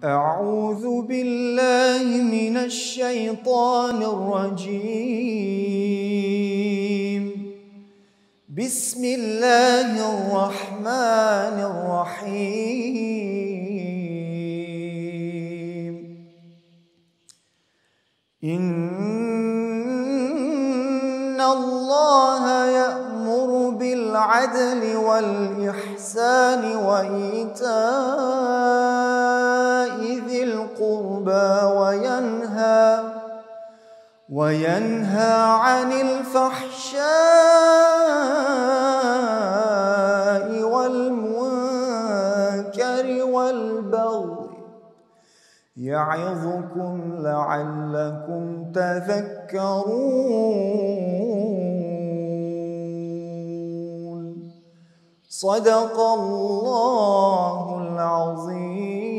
أعوذ بالله من الشيطان الرجيم. بسم الله الرحمن الرحيم. إن الله يأمر بالعدل والإحسان وإيتاء ذي القربى وينهى عن الفحشاء والمنكر والبغي يعظكم لعلكم تذكرون. صدق الله العظيم.